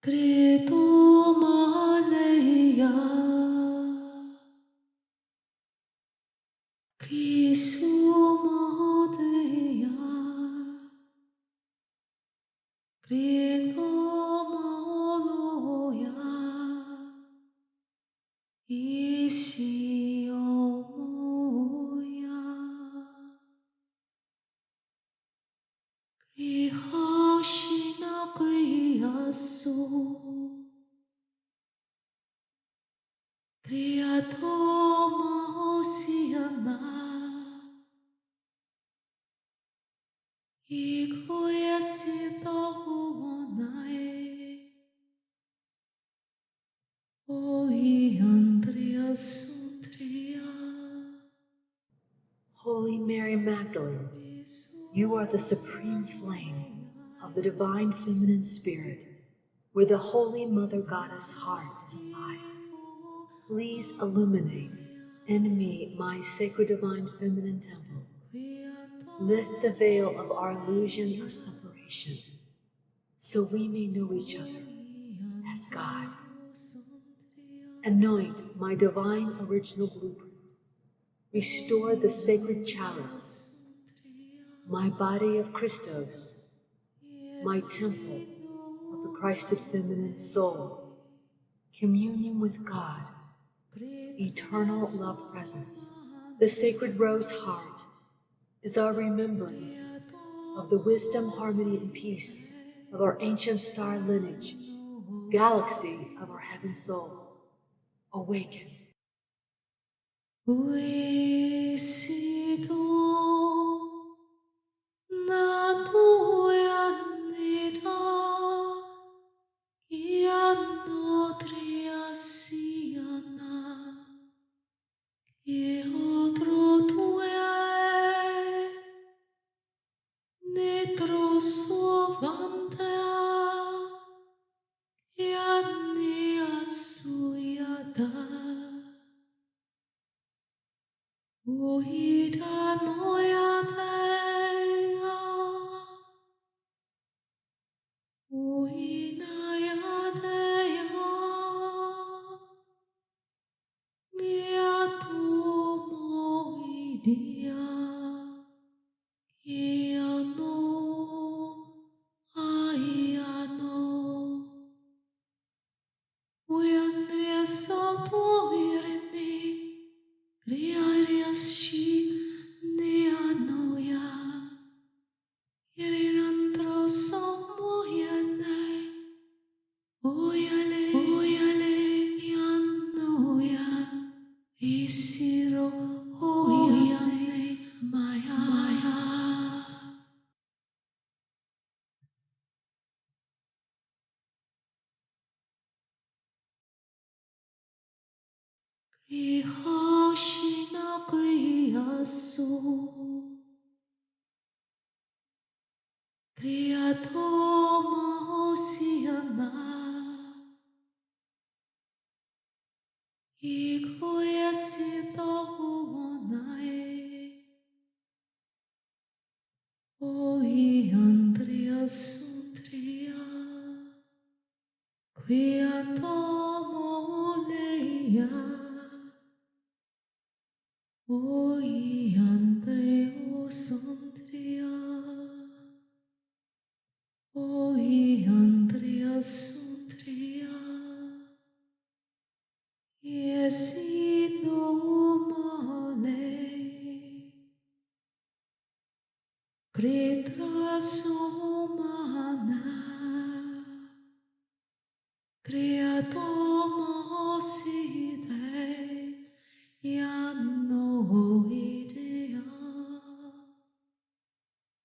credo maleia, Kisumodea, credo maloia, Isiomoia, Krihashina kriasu, Kriatoma hosiana, Ikoyasito huanae, Oi Andrea Sutria. Holy Mary Magdalene, you are the supreme flame of the divine feminine spirit, where the Holy Mother Goddess heart is alive. Please illuminate in me my sacred divine feminine temple. Lift the veil of our illusion of separation, so we may know each other as God. Anoint my divine original blueprint. Restore the sacred chalice, my body of Christos, my temple of the Christed feminine soul, communion with God, eternal love presence. The sacred rose heart is our remembrance of the wisdom, harmony, and peace of our ancient star lineage, galaxy of our heaven soul, awakened. Uisido na tuyanita iano triasiana iotro tue netro sovantea iani asuyada Uita noyatea, uinayatea, giatumoidia, iano, aiano, uiandria sotoirene, Riariashi neanoia, irinandro somoyane, oyale, ianoia, isiro, oyane, maya. Krihashina kriasu, Kriatoma hosiana, Ikoyasito huanae, Oi Andrea Sutria, Quiatomo leia, Oi Andreo Sandria, Oi Andrea Sutria, Yesido male, Cretra soma